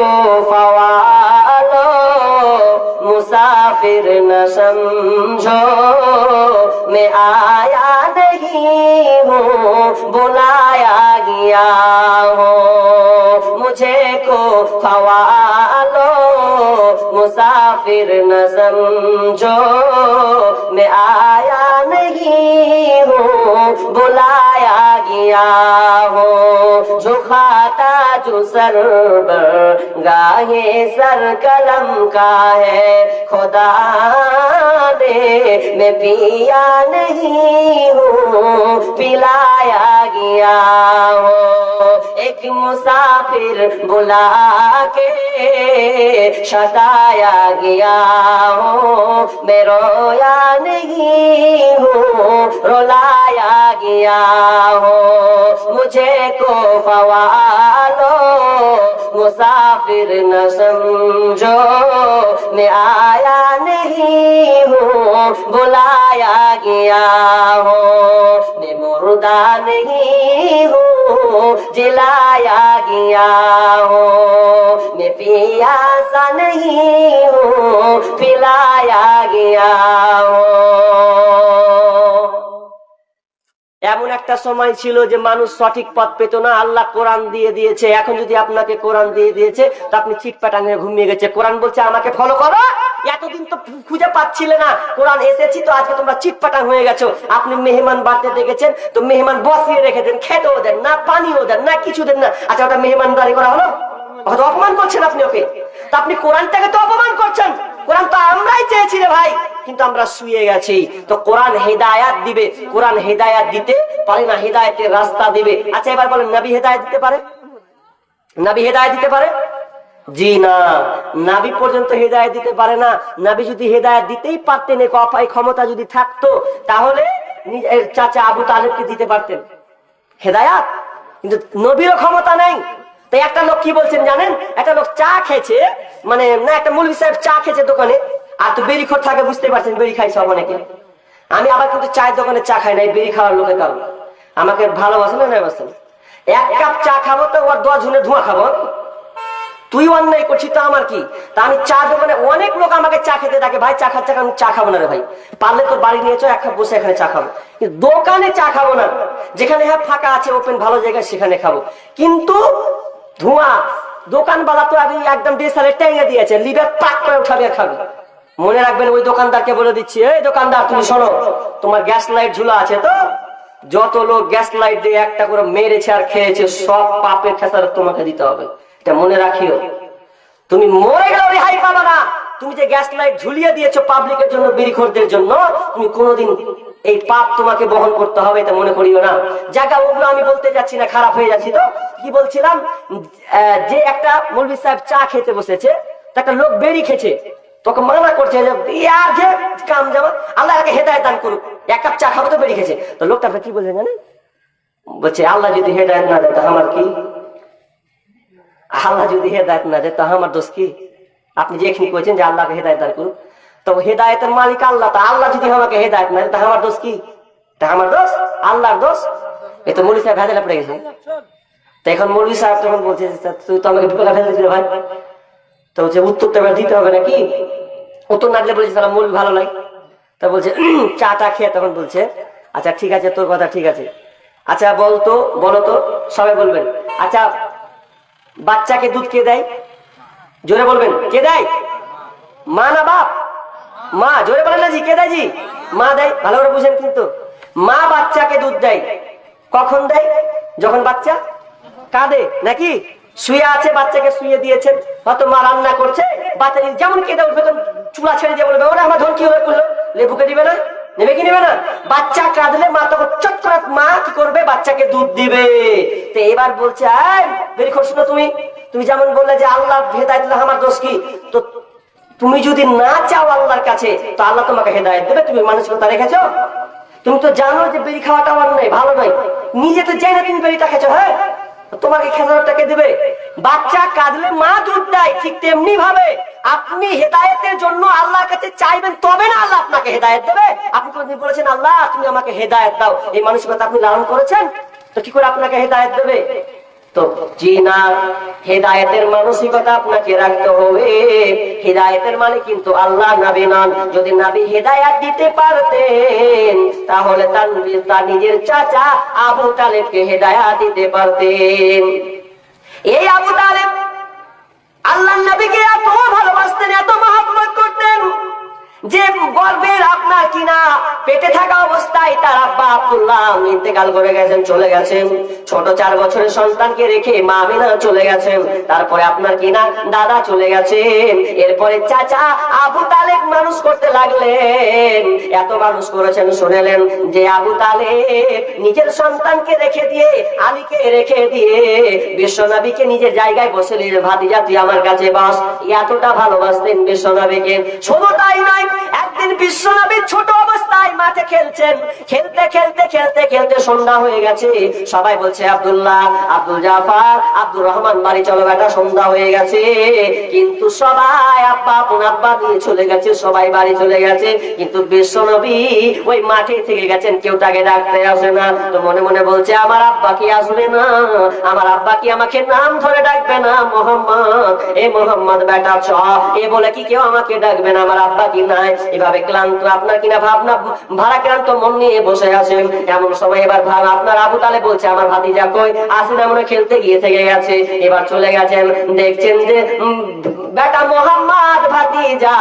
को फवालो मुसाफिर न समझो, मैं आया नहीं हूँ बुलाया गया हूँ। मुझे को फवालो मुसाफिर न समझो, मैं आया नहीं हूँ बुलाया गया हूँ। जो खाता जो सर गाहे सर कलम का है, खुदा ने मैं पिया नहीं हूँ पिलाया गया हूँ। एक मुसाफिर बुला के सताया गया हूँ, मैं रोया नहीं हूँ रुलाया गया हूँ। मुझे को फवालो मुसाफिर न समझो, मैं आया नहीं हूँ बुलाया गया हूँ। मैं मुर्दा नहीं हूँ जिलाया गया हूँ, मैं पियासा नहीं हूँ पिलाया गया हूँ। এমন একটা সময় ছিল যে মানুষ সঠিক পথ পেত না, আল্লাহ কোরআন দিয়ে দিয়েছে। এখন যদি আপনাকে কোরআন দিয়ে দিয়েছে তো আপনি চিটপাটাঙে ঘুমিয়ে গেছে। কোরআন বলছে আমাকে ফলো করো, এতদিন তো খুঁজে পাচ্ছিলে না, কোরআন এসেছি তো আজকে তোমরা চিটপাটাং হয়ে গেছো। আপনি মেহমান বাড়তে দেখেছেন তো মেহমান বসিয়ে রেখেছেন, খেতেও দেন না, পানিও দেন না, কিছু দেন না। আচ্ছা ওটা মেহমানদারি করা হলো? হয়তো অপমান করছেন আপনি ওকে, তো আপনি কোরআনটাকে তো অপমান করছেন। কোরআন তো আমরাই চেয়েছি রে ভাই, কিন্তু আমরা শুয়ে গেছি। তো কোরআন হেদায়াত দিবে, কোরআন হেদায়াত দিতে পারে না, হেদায়েতের রাস্তা দিবে। আচ্ছা এবার বলেন নবী হেদায়েত দিতে পারে? নবী হেদায়েত দিতে পারে? জি না, নবী পর্যন্ত হেদায়েত দিতে পারে না। নবী যদি হেদায়েত দিতেই পারতেন, এই ক্ষমতা যদি থাকতো, তাহলে নিজের চাচা আবু তালেবকে দিতে পারতেন হেদায়াত, কিন্তু নবীরও ক্ষমতা নেই। তাই একটা লোক কি বলছেন জানেন, একটা লোক চা খেয়েছে, মানে না একটা মৌলভী সাহেব চা খেয়েছে দোকানে, আর তো বেরিখোর থাকে, বুঝতে পারছেন বেরি খাইছে অনেকে। আমি আবার কিন্তু চায়ের দোকানে চা খাই না, বেরি খাওয়ার লোকের কারণ। আমাকে ভালোবাসেন না ভালোবাসেন, এক কাপ চা খাবো তো ওর 10 জনের ধোঁয়া খাবো। তুই অন্যায় করছিস তো আমার কি? তা আমি চা দোকানে অনেক লোক আমাকে চা খেতে থাকে, ভাই চা খাচ্ছে, আমি চা খাবো না রে ভাই, পারলে তো বাড়ি নিয়েছো এক কাপ বসে এখানে চা খাবো, কিন্তু দোকানে চা খাবো না। যেখানে হ্যাঁ ফাঁকা আছে ওপেন ভালো জায়গায় সেখানে খাবো, কিন্তু ধোঁয়া দোকানওয়ালা তো আমি একদম ডিসালে টেঙে দিয়েছে, লিভার পাক করে উঠাবে আর খাবে। মনে রাখবেন ওই দোকানদারকে বলে দিচ্ছি, এই দোকানদার তুমি শোনো, তোমার গ্যাস লাইট ঝুলা আছে তো, যত লোক গ্যাস লাইট দিয়ে একটা করে মেরেছে আর খেয়েছে সব পাপের খেসারত তোমাকে দিতে হবে, এটা মনে রাখিও। তুমি মরে গেলে রেহাই পাবে না। তুমি যে গ্যাস লাইট ঝুলিয়ে দিয়েছো পাবলিকের জন্য, বিড়িখোরদের জন্য, তুমি কোনোদিন এই পাপ তোমাকে বহন করতে হবে, এটা মনে করিও না। জায়গা ওগুলো আমি বলতে যাচ্ছি না, খারাপ হয়ে যাচ্ছি। তো কি বলছিলাম, যে একটা মৌলভী সাহেব চা খেতে বসেছে, তো একটা লোক বেরি খেয়েছে, তোকে মানা করছে যে কাম জামা, আল্লাহ একে হেদায়েত দান করুক, এক কাপ চা খাবো তো বেরি খেয়েছে। তো লোকটা কি বলছে জানেন, বলছে আল্লাহ যদি হেদায়েত না দেয় তা আমার কি, আল্লাহ যদি হেদায়েত না দেয় তা আমার দোষ কি? আপনি যে এখানে কইছেন যে আল্লাহকে হেদায়েত দান করুন, তো হেদায়েতের মালিক আল্লাহ, তা আল্লাহ যদি আমাকে হেদায়েত না দেয় তা আমার দোষ কি? তা আমার দোষ আল্লাহর দোষ? এ তো মৌলভী সাহেব ভেজালে পড়ে গেছে। তো এখন মৌলভী সাহেব তখন বলছে তুই তো আমাকে বিপদে ফেলে দিলি ভাই, তো বলছে উত্তরটা এবার দিতে হবে নাকি? উত্তর না দিলে বলছে তাহলে মৌলভী ভালো লাগে। তা বলছে চাটা খেয়ে তখন বলছে আচ্ছা ঠিক আছে তোর কথা ঠিক আছে, আচ্ছা বলো তো সবাই বলবেন, আচ্ছা বাচ্চাকে দুধ কে দেয়? জোরে বলবেন, কে দেয়? মা না বাপ? মা। জোরে বলেন না জি, কে দেয়? জি মা দেয়। ভালো করে বুঝেন কিন্তু, মা বাচ্চাকে দুধ দেয় কখন দেয়? যখন বাচ্চা কাঁদে, নাকি শুয়ে আছে বাচ্চাকে শুয়ে দিয়েছেন, হয়তো মা রান্না করছে, বাচ্চা যেমন কেঁদে উঠবে তখন চুলা ছেড়ে দিয়ে বলবে ওরা আমার ধন কি হয়ে করলো, লেবুকে দিবে না, নেবে কি নেবে না? বাচ্চা কাঁদলে মা তখন চট করে মা কি করবে, বাচ্চাকে দুধ দিবে। তো এবার বলছে বেরি খোর শুনো, তুমি যেমন বললে যে আল্লাহ হেদায়েত দিলে আমার দোষ কি, তো তুমি যদি না চাও আল্লাহর কাছে তো আল্লাহ তোমাকে হেদায়েত দেবে। তুমি মানসিকতা রেখেছো? তুমি তো জানো যে বেরি খাওয়াটা আমার নয়, ভালো নয়, নিজে তো জেনে তুমি বেরিটা খেছো, হ্যাঁ তোমাকে খেসারটাকে দিবে। বাচ্চা কাঁদলে মা দুধ দেয়, ঠিক তেমনি ভাবে আপনি হেদায়েতের জন্য আল্লাহর কাছে চাইবেন, তবে না আল্লাহ আপনাকে হেদায়েত দেবে। আপনি কোনদিন বলেছেন আল্লাহ তুমি আমাকে হেদায়েত দাও, এই মানসিকতা আপনি লালন করেছেন, তো কি করে আপনাকে হেদায়েত দেবে? তো জি না, হেদায়েতের মানসিকতা আপনাকে রাখতে হবে। হেদায়েতের মানে কিন্তু আল্লাহ, নবী নন। যদি নবী হেদায়েত দিতে পারতেন তাহলে তার নিজের চাচা আবু তালেবকে হেদায়েত দিতে পারতেন। এই আবু তালেব আল্লাহর নবীকে এত ভালোবাসতেন, এত মহব্বত করতেন যে গর্বের আপনার কিনা পেটে থাকা অবস্থায় তার আব্বা আব্দুল্লাহ ইন্তেকাল করে গেছেন, চলে গেছেন। ছোট 4 বছরের সন্তানকে রেখে মা আমিনা চলে গেছেন। তারপরে আপনার কিনা দাদা চলে গেছেন। এরপরে চাচা আবু তালেব মানুষ করতে লাগলেন। এত মানুষ করেছেন, শুনেলেন যে আবু তালেব নিজের সন্তানকে রেখে দিয়ে, আলীকে রেখে দিয়ে বিশ্বনবীকে নিজের জায়গায় বসে নিয়ে, ভাতিজা তুই আমার কাছে বস। এতটা ভালোবাসতেন বিশ্বনবীকে। শুধু তাই নয়, একদিন বিশ্বনবী ছোট অবস্থায় মাঠে খেলছেন। খেলতে খেলতে খেলতে খেলতে সন্ধ্যা হয়ে গেছে। সবাই বলছে আব্দুল্লাহ, আব্দুল জাফর, আব্দুর রহমান বাড়ি চলো বেটা, সন্ধ্যা হয়ে গেছে। কিন্তু সবাই আব্বা আপন আব্বা দিয়ে চলে গেছে, সবাই বাড়ি চলে গেছে। কিন্তু বিশ্বনবী ওই মাঠে থেকে গেছেন, কেউ তাকে ডাকতে আসে না। তো মনে মনে বলছে আমার আব্বা কি আসবে না, আমার আব্বা কি আমাকে নাম ধরে ডাকবে না, মোহাম্মদ, এ মোহাম্মদ বেটা চ, এ বলে কি কেউ আমাকে ডাকবে না, আমার আব্বা কি নাই। এভাবে ক্লান্ত আপনার কিনা ভাবনা ভারাক্রান্ত মন নিয়ে বসে আছেন। এমন সময় এবার আপনার আবু তালেব বলছে আমার ভাতিজা কই, আসে না, মনে খেলতে গিয়ে থেকে গেছে। এবার চলে গেছেন, দেখছেন যে বেটা মোহাম্মদ ভাতিজা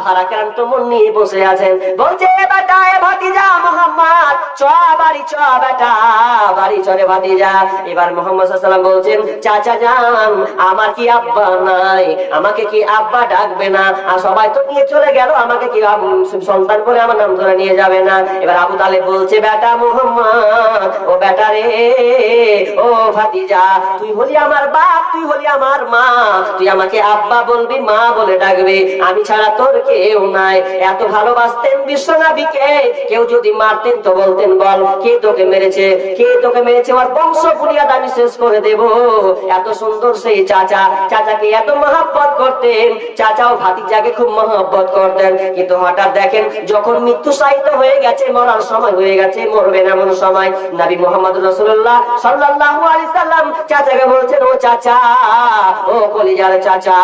ভারাক্রান্ত মন নিয়ে বসে আছেন। বলছে বেটা এ ভাতিজা মোহাম্মদ চ বাড়ি চ, বেটা বাড়ি চলে ভাতিজা। এবার মোহাম্মদ সাল্লাল্লাহু আলাইহি ওয়াসাল্লাম বলছেন চাচা জান আমার কি আব্বা নাই, আমাকে কি আব্বা ডাকবে না? আর সবাই তো নিয়ে চলে গেল, আমাকে কি সন্তান বলে আমার নাম ধরে নিয়ে যাবে না? এবার আবু তালেব বলছে বেটা মোহাম্মদ, ও বেটা রে, ও ভাতিজা, তুই হলি আমার বাপ, তুই হলি আমার মা, তুই আমাকে আব্বা বলবি, মা বলে ডাকবে, আমি ছাড়া তোর কেউ নাই। এত ভালোবাসতেন বিশ্বনবীকে। কেউ যদি মারতেন তো বলতেন বল কে তোকে মেরেছে, কে তোকে মেরেছে, ওর বংশ বুনিয়াদ আমি শেষ করে দেব। এত সুন্দর সেই চাচা, চাচাকে এত মহব্বত করতেন। চাচাও ভাতিজাকে খুব মহব্বত করতেন। কিন্তু হঠাৎ দেখেন যখন মৃত্যু সাহিত্য হয়ে গেছে, মরার সময় হয়ে গেছে, মরবেন এমন সময় নবী মুহাম্মদ রাসূলুল্লাহ সাল্লাল্লাহু আলাইহি সাল্লাম চাচাকে বলছেন ও চাচা, ও কলিজার চাচা,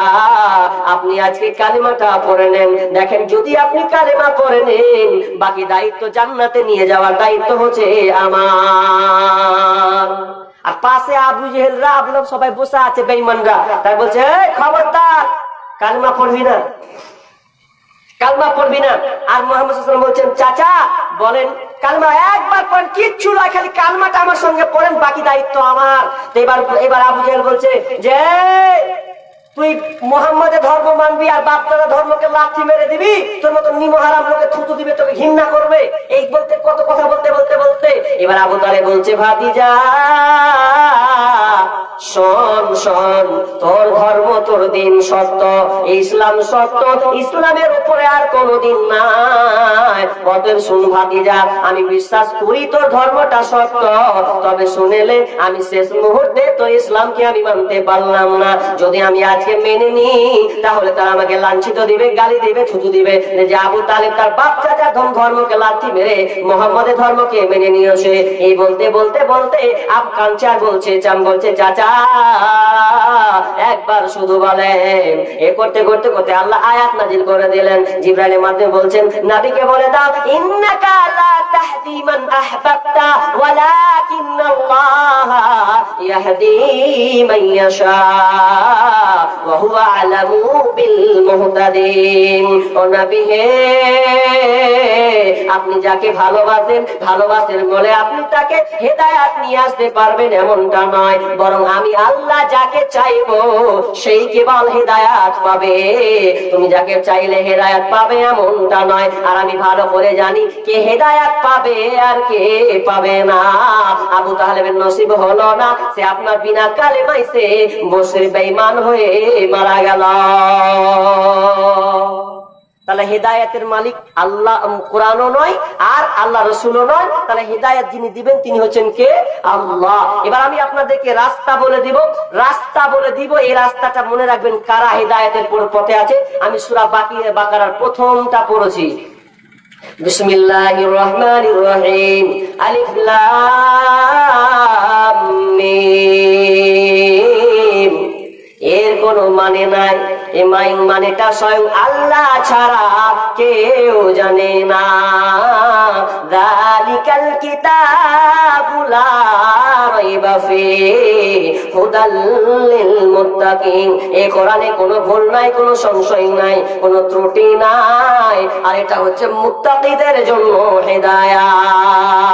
আপনি আজকে কালেমাটা পড়ে নেন। দেখেন যদি আপনি কালেমা পড়ে নেন, বাকি দায়িত্ব জান্নাতে নিয়ে যাওয়ার দায়িত্ব হচ্ছে আমার। আর পাশে আবু জেহেলরা আপনার সবাই বসে আছে বেঈমানরা, তাই বলছে খবরদার কালেমা পড়বি না, কালেমা পড়বি না। আর মুহাম্মদ সাল্লাল্লাহু আলাইহি ওয়াসাল্লাম বলছেন চাচা বলেন কালেমা একবার পড়েন, কিচ্ছু নয়, খালি কালেমাটা আমার সঙ্গে পড়েন, বাকি দায়িত্ব আমার। তো এবার আবু জেহেল বলছে যে তুই মুহাম্মাদের ধর্ম মানবি আর বাপ দাদা ধর্মকে লাথি মেরে দিবি, তোর মতো নিমহারাম লোকে থুতু দিবে, তোকে ঘৃণা করবে। এই বলতে কত কথা বলতে বলতে বলতে এবার আবু তালেব বলছে ভাতিজা শোন শোন, তোর ধর্ম তোর দিন সত্য, ইসলাম সত্য, ইসলামের উপরে আর কোনদিন নাই। অতএব শুন ভাতিজা, আমি বিশ্বাস করি তোর ধর্মটা সত্য, তবে শুনেলে আমি শেষ মুহূর্তে তো ইসলামকে আমি মানতে পারলাম না। যদি আমি আজকে মেনে নি তাহলে তারা আমাকে লাঞ্ছিত দিবে, গালি দিবে, থুতু দিবে যে আবু তালেব তার বাপ চাচার ধর্মকে লাথি মেরে মুহাম্মাদের ধর্মকে মেনে নিয়েছে। এই বলতে বলতে বলতে আব কাঞ্চার বলছে চাচা একবার শুধু বলেন। এ করতে করতে করতে আল্লাহ আয়াত নাজিল করে দিলেন। জিবরাইলের মাধ্যমে বলছেন নবীকে বলে দাও ইন্নাকা লা তাহদি মান আহবাবতা ওয়ালাকিন্নাল্লাহা ইয়াহদি মান ইয়াশা ওয়া হুয়া আলামু বিল মুহতাদিন। ও নবী হে, আপনি যাকে ভালোবাসেন বলে আপনি তাকে হেদায়েত নিয়ে আসতে পারবেন এমনটা নয়, বরং আমি আল্লাহ যাকে চাইবো সেই কেবল হেদায়েত পাবে। তুমি যাকে চাইলে হেদায়েত পাবে এমনটা নয়। আর আমি ভালো করে জানি কে হেদায়েত পাবে আর কে পাবে না। আবু তালেবের নসিব হলো না, সে আপনার বিনা কালেমায় সে বসে বেঈমান হয়ে মারা গেল। তাহলে হেদায়েতের মালিক আল্লাহ, কোরআনও নয় আর আল্লাহ রাসূলও নয়। তাহলে হেদায়েত যিনি দিবেন তিনি হচ্ছেন কে? আল্লাহ। এবার আমি আপনাদেরকে রাস্তা বলে দিব। এই রাস্তাটা মনে রাখবেন কারা হেদায়েতের পথে আছে। আমি সূরা বাকারার প্রথমটা পড়েছি। বিসমিল্লাহির রহমানির রহিম, আলিফ লাম মিম। কোনো মানে নাই। এই মানেটা স্বয়ং আল্লাহ ছাড়া কেউ জানে না। যালিকাল কিতাবু লা রাইবা ফীহি হুদাল লিল মুত্তাকিন। এই কোরআনে কোনো ভুল নাই, কোনো সংশয় নাই, কোনো ত্রুটি নাই, আর এটা হচ্ছে মুত্তাকিদের জন্য হেদায়াত।